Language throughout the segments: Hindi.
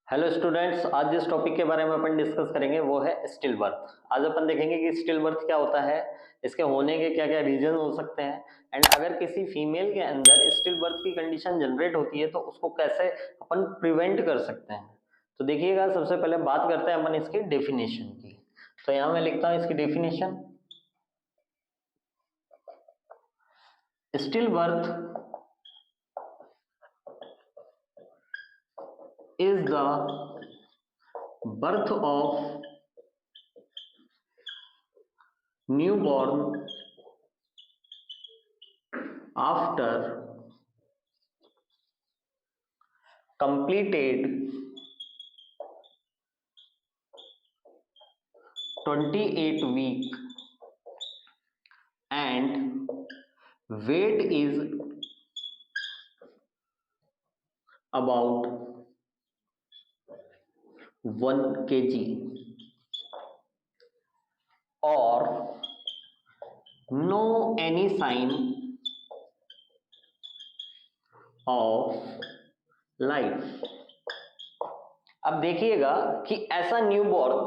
हेलो स्टूडेंट्स, आज जिस टॉपिक के बारे में अपन डिस्कस करेंगे वो है स्टिल बर्थ। आज अपन देखेंगे कि स्टिल बर्थ क्या होता है, इसके होने के क्या क्या रीजन हो सकते हैं, एंड अगर किसी फीमेल के अंदर स्टिल बर्थ की कंडीशन जनरेट होती है तो उसको कैसे अपन प्रिवेंट कर सकते हैं। तो देखिएगा, सबसे पहले बात करते हैं अपन इसकी डेफिनेशन की। तो यहाँ मैं लिखता हूँ इसकी definition. Still birth is the birth of newborn after completed 28 week and weight is about 1 kg or no any sign of life। अब देखिएगा कि ऐसा न्यूबॉर्न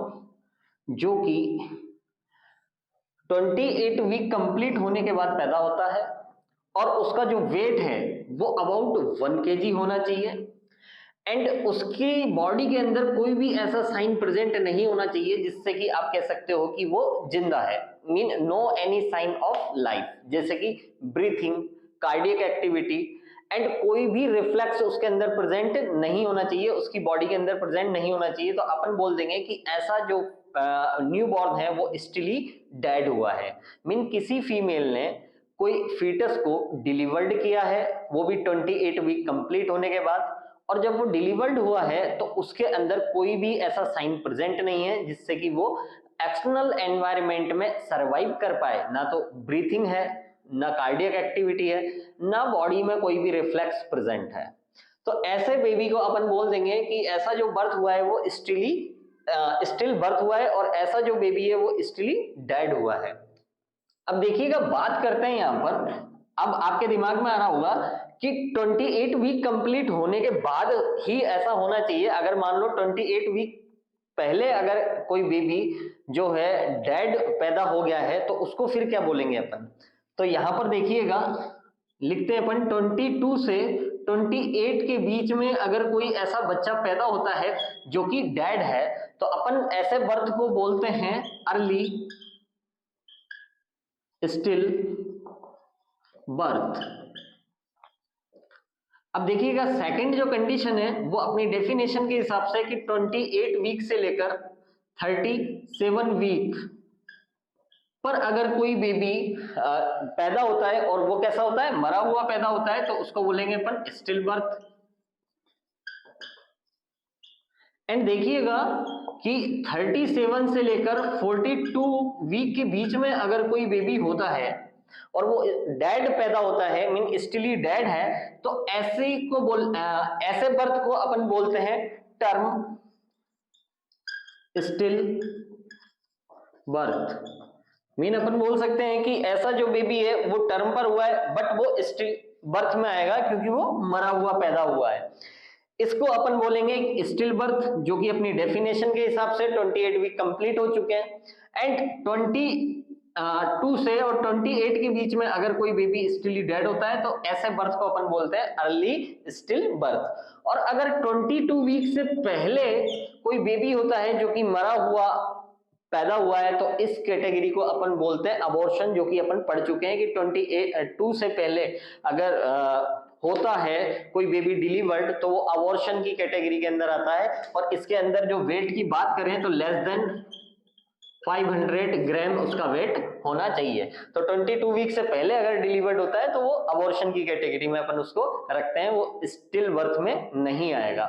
जो कि 28 वीक कंप्लीट होने के बाद पैदा होता है और उसका जो वेट है वो अबाउट 1 kg होना चाहिए, एंड उसकी बॉडी के अंदर कोई भी ऐसा साइन प्रेजेंट नहीं होना चाहिए जिससे कि आप कह सकते हो कि वो जिंदा है। Mean no any sign of life, जैसे कि ब्रीथिंग, कार्डियक एक्टिविटी, एंड कोई भी रिफ्लेक्स उसके अंदर प्रेजेंट नहीं होना चाहिए, उसकी बॉडी के अंदर प्रेजेंट नहीं होना चाहिए। तो अपन बोल देंगे कि ऐसा जो न्यू बॉर्न है वो स्टिली डेड हुआ है। मीन किसी फीमेल ने कोई फीटस को डिलीवर्ड किया है, वो भी 28 वीक कंप्लीट होने के बाद, और जब वो डिलीवर्ड हुआ है तो उसके अंदर कोई भी ऐसा साइन प्रेजेंट नहीं है जिससे कि वो एक्सटर्नल एनवायरनमेंट में सरवाइव कर पाए। ना तो ब्रीथिंग है, ना कार्डियक एक्टिविटी है, ना बॉडी में कोई भी रिफ्लेक्स प्रेजेंट है। तो ऐसे बेबी को अपन बोल देंगे कि ऐसा जो बर्थ हुआ है वो स्टिल बर्थ हुआ है, और ऐसा जो बेबी है वो स्टिली डेड हुआ है। अब देखिएगा, बात करते हैं यहाँ पर। अब आपके दिमाग में आ रहा होगा कि 28 वीक कंप्लीट होने के बाद ही ऐसा होना चाहिए। अगर मान लो 28 वीक पहले अगर कोई बेबी जो है डेड पैदा हो गया है तो उसको फिर क्या बोलेंगे अपन। तो यहां पर देखिएगा, लिखते हैं अपन 22 से 28 के बीच में अगर कोई ऐसा बच्चा पैदा होता है जो कि डेड है तो अपन ऐसे बर्थ को बोलते हैं अर्ली स्टिल बर्थ। अब देखिएगा, सेकंड जो कंडीशन है वो अपनी डेफिनेशन के हिसाब से कि 28 वीक से लेकर 37 वीक पर अगर कोई बेबी पैदा होता है और वो कैसा होता है, मरा हुआ पैदा होता है, तो उसको बोलेंगे अपन स्टिल बर्थ। एंड देखिएगा कि 37 से लेकर 42 वीक के बीच में अगर कोई बेबी होता है और वो डेड पैदा होता है, मीन स्टिली डेड है, तो ऐसे बर्थ को अपन बोलते हैं टर्म स्टिल बर्थ। मीन अपन बोल सकते हैं कि ऐसा जो बेबी है वो टर्म पर हुआ है बट वो स्टिल बर्थ में आएगा क्योंकि वो मरा हुआ पैदा हुआ है। इसको अपन बोलेंगे स्टिल बर्थ, जो कि अपनी डेफिनेशन के हिसाब से 28 वीक कंप्लीट हो चुके हैं, एंड 22 से और 28 के बीच में अगर कोई बेबी स्टिली डेड होता है तो ऐसे बर्थ को अपन बोलते हैं अर्ली स्टिल बर्थ। और अगर 22 वीक से पहले कोई बेबी होता है जो कि मरा हुआ पैदा हुआ है तो इस कैटेगरी को अपन बोलते हैं अबॉर्शन, जो कि अपन पढ़ चुके हैं कि 22 से पहले अगर होता है कोई बेबी डिलीवर्ड तो वो अबॉर्शन की कैटेगरी के अंदर आता है। और इसके अंदर जो वेट की बात करें तो लेस देन 500 ग्राम उसका वेट होना चाहिए। तो 22 वीक से पहले अगर डिलीवर्ड होता है तो वो अबॉर्शन की कैटेगरी में अपन उसको रखते हैं, वो स्टिल बर्थ में नहीं आएगा।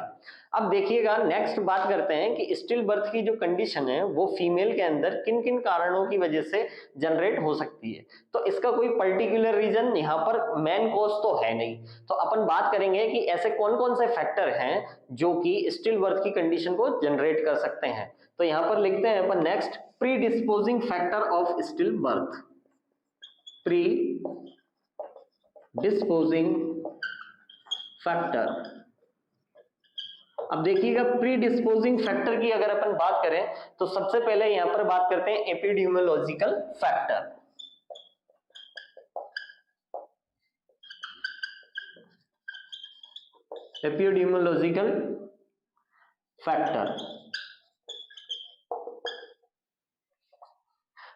अब देखिएगा, नेक्स्ट बात करते हैं कि स्टिल बर्थ की जो कंडीशन है वो फीमेल के अंदर किन किन कारणों की वजह से जनरेट हो सकती है। तो इसका कोई पर्टिकुलर रीजन यहाँ पर मेन कॉज तो है नहीं। तो अपन बात करेंगे कि ऐसे कौन कौन से फैक्टर हैं जो कि स्टिल बर्थ की कंडीशन को जनरेट कर सकते हैं। तो यहाँ पर लिखते हैं अपन next, predisposing factor of stillbirth। predisposing factor अब देखिएगा प्री डिस्पोजिंग फैक्टर की अगर अपन बात करें तो सबसे पहले यहां पर बात करते हैं एपिडेमियोलॉजिकल फैक्टर। Epidemiological factor.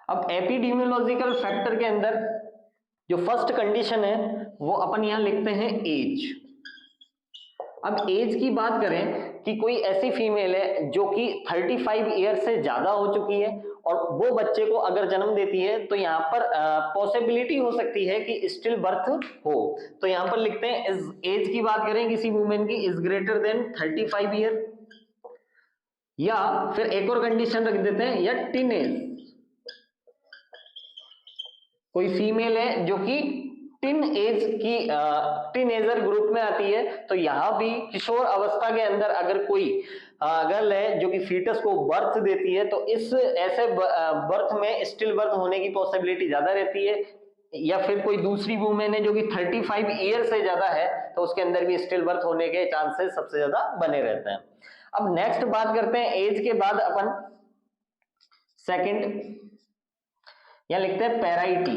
अब एपिडेमियोलॉजिकल फैक्टर के अंदर जो फर्स्ट कंडीशन है वो अपन यहां लिखते हैं एज। अब एज की बात करें कि कोई ऐसी फीमेल है जो कि 35 ईयर से ज्यादा हो चुकी है और वो बच्चे को अगर जन्म देती है तो यहाँ पर पॉसिबिलिटी हो सकती है कि स्टिल बर्थ हो। तो यहाँ पर लिखते हैं एज की बात करें किसी वुमेन की इज ग्रेटर देन 35 ईयर, या फिर एक और कंडीशन रख देते हैं या टीनेज। कोई फीमेल है जो कि टीन एज की टीनेजर ग्रुप में आती है, तो यहां भी किशोर अवस्था के अंदर अगर कोई गर्ल है जो कि फीटस को बर्थ देती है तो इस ऐसे बर्थ में स्टिल बर्थ होने की पॉसिबिलिटी ज्यादा रहती है। या फिर कोई दूसरी वुमेन है जो कि 35 ईयर से ज्यादा है तो उसके अंदर भी स्टिल बर्थ होने के चांसेस सबसे ज्यादा बने रहते हैं। अब नेक्स्ट बात करते हैं एज के बाद अपन सेकंड यहां लिखते हैं पैराइटी।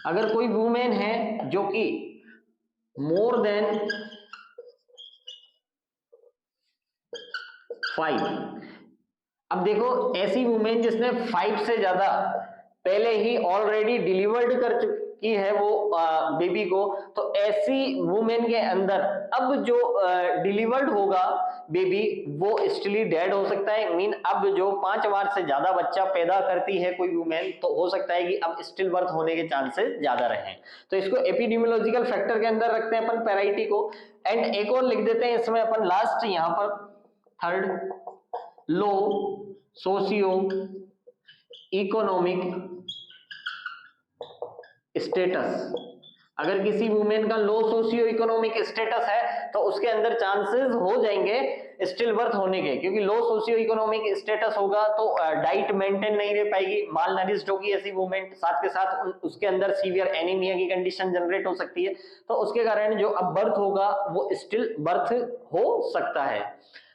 अगर कोई वुमेन है जो कि मोर देन 5, अब देखो ऐसी वुमेन जिसने 5 से ज्यादा पहले ही ऑलरेडी डिलीवर्ड कर चुकी है वो बेबी को, तो ऐसी वुमेन के अंदर अब जो डिलीवर्ड होगा बेबी वो स्टिली डेड हो सकता है। मीन अब जो 5 बार से ज्यादा बच्चा पैदा करती है कोई वुमेन तो हो सकता है कि अब स्टिल बर्थ होने के चांसेस ज्यादा रहे। तो इसको एपिडेमियोलॉजिकल फैक्टर के अंदर रखते हैं अपन पैराइटी को। एंड एक और लिख देते हैं इसमें अपन लास्ट यहां पर थर्ड, लो सोशियो इकोनॉमिक स्टेटस। अगर किसी वुमेन का लो सोशियो इकोनॉमिक स्टेटस है तो उसके अंदर चांसेस हो जाएंगे स्टिल बर्थ होने के, क्योंकि लो सोशियो इकोनॉमिक स्टेटस होगा तो डाइट मेंटेन नहीं रह पाएगी, माल नरिश्ड होगी ऐसी वुमेन, साथ के साथ उसके अंदर सीवियर एनीमिया की कंडीशन जनरेट हो सकती है, तो उसके कारण जो अब बर्थ होगा वो स्टिल बर्थ हो सकता है।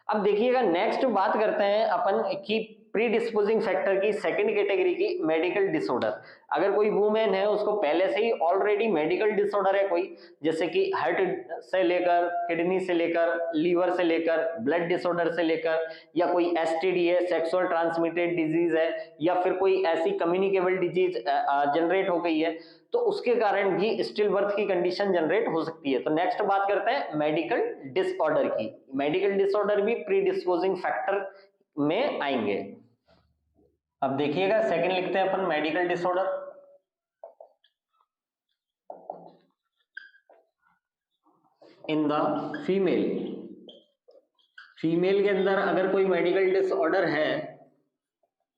अब देखिएगा नेक्स्ट बात करते हैं अपन की प्री डिस्पोजिंग फैक्टर की सेकंड कैटेगरी की, मेडिकल डिसऑर्डर। अगर कोई वुमेन है उसको पहले से ही ऑलरेडी मेडिकल डिसऑर्डर है कोई, जैसे कि हार्ट से लेकर किडनी से लेकर लीवर से लेकर ब्लड डिसऑर्डर से लेकर, या कोई एसटीडी है सेक्सुअल ट्रांसमिटेड डिजीज है, या फिर कोई ऐसी कम्युनिकेबल डिजीज जनरेट हो गई है, तो उसके कारण भी स्टिल बर्थ की कंडीशन जनरेट हो सकती है। तो नेक्स्ट बात करते हैं मेडिकल डिसऑर्डर की। मेडिकल डिसऑर्डर भी प्री डिस्पोजिंग फैक्टर में आएंगे। अब देखिएगा सेकंड लिखते हैं अपन medical disorder. In the female, female के अंदर अगर कोई मेडिकल डिसऑर्डर है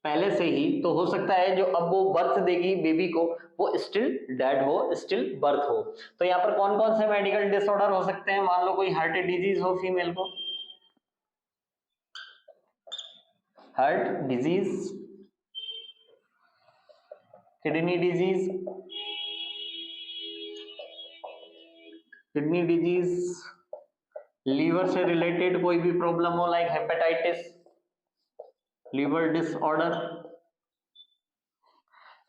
पहले से ही तो हो सकता है जो अब वो बर्थ देगी बेबी को वो स्टिल डेड हो, स्टिल बर्थ हो। तो यहाँ पर कौन कौन से मेडिकल डिसऑर्डर हो सकते हैं? मान लो कोई हार्ट डिजीज हो फीमेल को, heart disease, kidney disease, kidney disease, liver से रिलेटेड कोई भी प्रॉब्लम हो like hepatitis, liver disorder,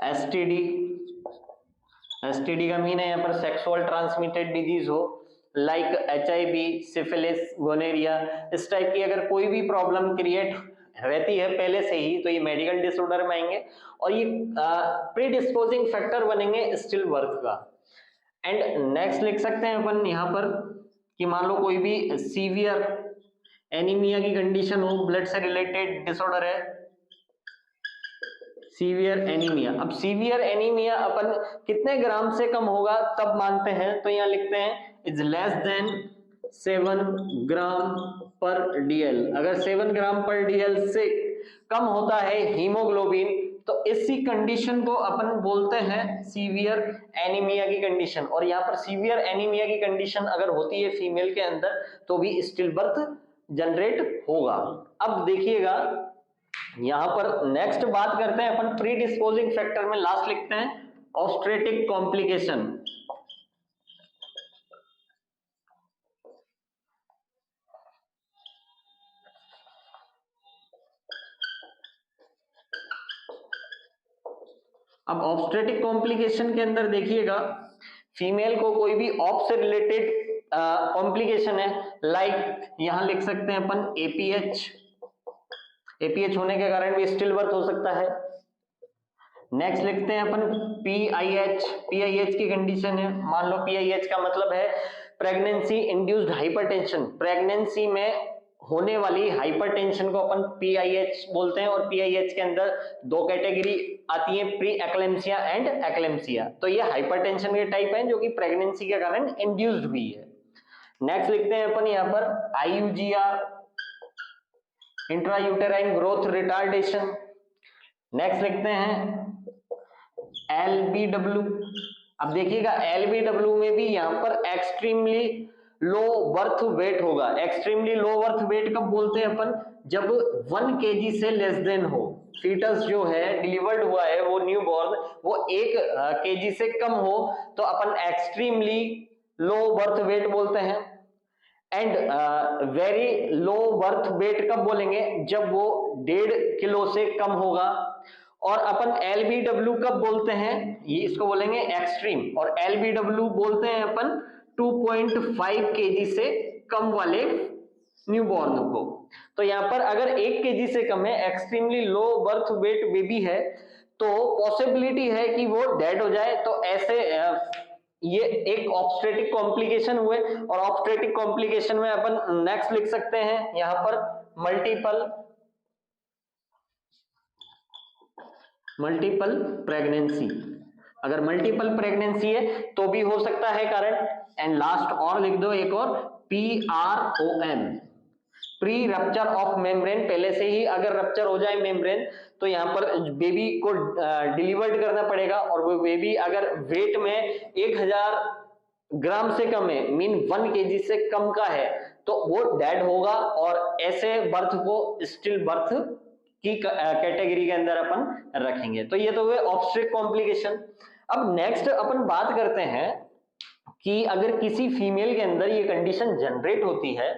STD, STD का मीन है यहाँ पर सेक्सुअल ट्रांसमिटेड डिजीज हो लाइक एचआईवी, सिफिलिस, गोनेरिया, इस टाइप की अगर कोई भी प्रॉब्लम क्रिएट रहती है पहले से ही तो ये मेडिकल डिसऑर्डर में आएंगे और ये प्री डिस्पोजिंग फैक्टर बनेंगे स्टिल बर्थ का। एंड नेक्स्ट लिख सकते हैं अपन यहाँ पर कि मान लो कोई भी सीवियर एनीमिया की कंडीशन हो, ब्लड से रिलेटेड डिसऑर्डर है, सीवियर एनीमिया। अब सीवियर एनीमिया अपन कितने ग्राम से कम होगा तब मानते हैं? तो यहाँ लिखते हैं इज लेस देन 7 ग्राम पर डीएल। अगर 7 ग्राम पर डीएल से कम होता है हीमोग्लोबिन तो इसी कंडीशन को अपन बोलते हैं सीवियर एनीमिया की कंडीशन। और यहाँ पर सीवियर एनीमिया की कंडीशन अगर होती है फीमेल के अंदर तो भी स्टिल बर्थ जनरेट होगा। अब देखिएगा यहां पर नेक्स्ट बात करते हैं अपन प्री डिस्पोजिंग फैक्टर में लास्ट लिखते हैं ऑब्स्टेट्रिक कॉम्प्लिकेशन। अब ऑब्स्टेट्रिक कॉम्प्लिकेशन के अंदर देखिएगा, फीमेल को कोई भी ऑप से रिलेटेड कॉम्प्लिकेशन है, लाइक यहां लिख सकते हैं अपन एपीएच, एपीएच होने के कारण भी स्टिल बर्थ हो सकता है। नेक्स्ट लिखते हैं अपन पीआईएच, पीआईएच की कंडीशन है, मान लो पीआईएच का मतलब है प्रेगनेंसी इंड्यूस्ड हाइपरटेंशन, प्रेगनेंसी में होने वाली हाइपरटेंशन को अपन पीआईएच बोलते हैं। और पीआईएच के अंदर दो कैटेगरी आती है, प्री एक्लेम्सिया एंड एक्लेम्सिया। तो ये हाइपरटेंशन के टाइप हैं जो कि प्रेगनेंसी के कारण इंड्यूस्ड हुई है। नेक्स्ट लिखते हैं अपन यहाँ पर IUGR, intrauterine growth retardation. Next लिखते हैं एलबीडब्ल्यू। अब देखिएगा एलबीडब्ल्यू में भी यहां पर एक्सट्रीमली लो बर्थ वेट होगा। एक्सट्रीमली लो बर्थ वेट कब बोलते हैं अपन, जब 1 kg से लेस देन हो, फीटस जो है डिलीवर्ड हुआ है वो न्यूबॉर्न वो 1 kg से कम हो तो अपन एक्सट्रीमली लो बर्थ वेट बोलते हैं। And very low birth weight कब बोलेंगे, जब वो 1.5 किलो से कम होगा। और अपन एलबीडब्ल्यू कब बोलते हैं, ये इसको बोलेंगे एक्सट्रीम, और एलबीडब्ल्यू बोलते हैं अपन 2.5 kg से कम वाले न्यूबॉर्न को। तो यहाँ पर अगर 1 kg से कम है, extremely low birth weight baby है, तो पॉसिबिलिटी है कि वो डेड हो जाए। तो ऐसे ये एक ऑब्स्टेट्रिक कॉम्प्लिकेशन हुए। और ऑब्स्टेट्रिक कॉम्प्लिकेशन में अपन नेक्स्ट लिख सकते हैं यहाँ पर मल्टीपल प्रेगनेंसी। अगर मल्टीपल प्रेगनेंसी है तो भी हो सकता है कारण। एंड लास्ट और लिख दो एक और PROM, pre rupture of membrane. पहले से ही अगर रप्चर हो जाए मेम्ब्रेन तो यहाँ पर बेबी को डिलीवर्ड करना पड़ेगा, और वो बेबी अगर वेट में 1000 ग्राम से कम है, मीन 1 kg से कम का है, तो वो डेड होगा। और ऐसे बर्थ को स्टिल बर्थ की कैटेगरी के अंदर अपन रखेंगे। तो ये तो हुए ऑब्स्टेट्रिक कॉम्प्लिकेशन। अब नेक्स्ट अपन बात करते हैं कि अगर किसी फीमेल के अंदर ये कंडीशन जनरेट होती है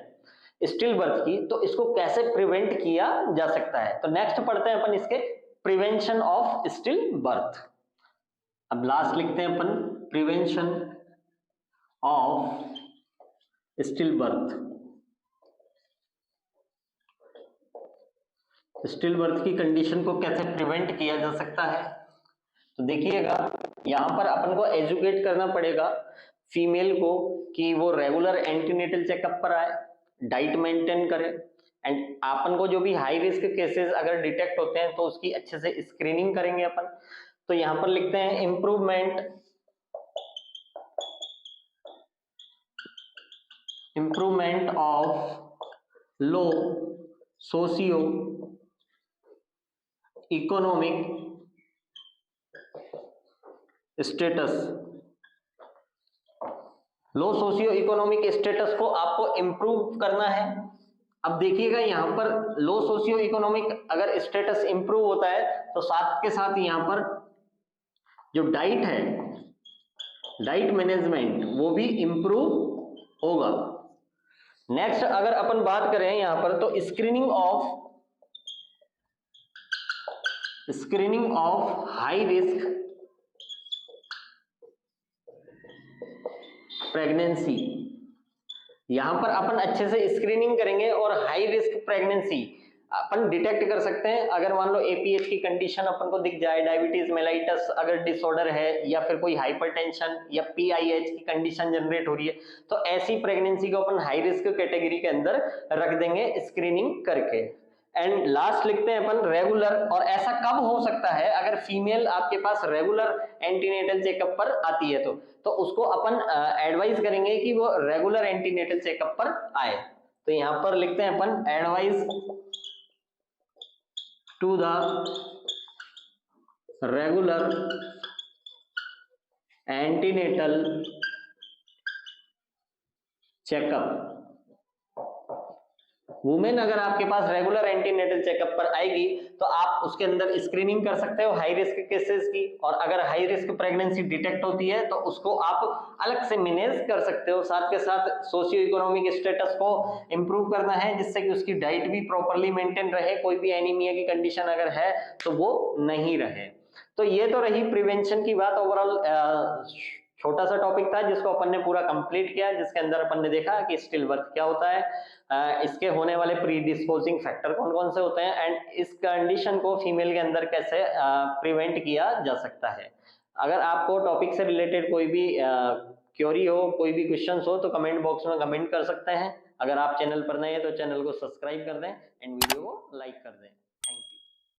स्टिल बर्थ की, तो इसको कैसे प्रिवेंट किया जा सकता है। तो नेक्स्ट पढ़ते हैं अपन इसके प्रिवेंशन ऑफ स्टिल बर्थ। अब लास्ट लिखते हैं अपन prevention of still birth. Still birth की कंडीशन को कैसे प्रिवेंट किया जा सकता है, तो देखिएगा यहां पर अपन को एजुकेट करना पड़ेगा फीमेल को कि वो रेगुलर एंटीनेटल चेकअप पर आए, डाइट मेंटेन करे। एंड अपन को जो भी हाई रिस्क केसेस अगर डिटेक्ट होते हैं तो उसकी अच्छे से स्क्रीनिंग करेंगे अपन। तो यहां पर लिखते हैं improvement of low socio economic status. Low socio economic status को आपको इंप्रूव करना है। अब देखिएगा यहाँ पर लो सोशियो इकोनॉमिक अगर स्टेटस इंप्रूव होता है तो साथ के साथ यहाँ पर जो डाइट है, डाइट मैनेजमेंट वो भी इंप्रूव होगा। नेक्स्ट अगर अपन बात करें यहाँ पर तो screening of high risk pregnancy. यहां पर अपन अच्छे से स्क्रीनिंग करेंगे और हाई रिस्क प्रेगनेंसी अपन डिटेक्ट कर सकते हैं। अगर मान लो एपीएच की कंडीशन अपन को दिख जाए, डायबिटीज मेलाइटस अगर डिसऑर्डर है, या फिर कोई हाइपरटेंशन या पीआईएच की कंडीशन जनरेट हो रही है, तो ऐसी प्रेगनेंसी को अपन हाई रिस्क कैटेगरी के अंदर रख देंगे स्क्रीनिंग करके। एंड लास्ट लिखते हैं अपन रेगुलर। और ऐसा कब हो सकता है, अगर फीमेल आपके पास रेगुलर एंटीनेटल चेकअप पर आती है तो उसको अपन एडवाइज करेंगे कि वो रेगुलर एंटीनेटल चेकअप पर आए। तो यहां पर लिखते हैं अपन advise to the regular antenatal checkup. Women अगर आपके पास रेगुलर एंटीनेटल चेकअप पर आएगी तो आप उसके अंदर स्क्रीनिंग कर सकते हो हाई रिस्क केसेस की। और अगर हाई रिस्क प्रेगनेंसी डिटेक्ट होती है तो उसको आप अलग से मैनेज कर सकते हो। साथ के साथ सोशियो इकोनॉमिक स्टेटस को इंप्रूव करना है जिससे कि उसकी डाइट भी प्रॉपर्ली मेंटेन रहे, कोई भी एनीमिया की कंडीशन अगर है तो वो नहीं रहे। तो ये तो रही प्रिवेंशन की बात। ओवरऑल छोटा सा टॉपिक था जिसको अपन ने पूरा कंप्लीट किया, जिसके अंदर अपन ने देखा कि स्टिल बर्थ क्या होता है, इसके होने वाले प्री डिस्पोजिंग फैक्टर कौन कौन से होते हैं, एंड इस कंडीशन को फीमेल के अंदर कैसे प्रिवेंट किया जा सकता है। अगर आपको टॉपिक से रिलेटेड कोई भी क्वेरी हो, कोई भी क्वेश्चन हो, तो कमेंट बॉक्स में कमेंट कर सकते हैं। अगर आप चैनल पर नए हैं तो चैनल को सब्सक्राइब कर दें एंड वीडियो को लाइक कर दें।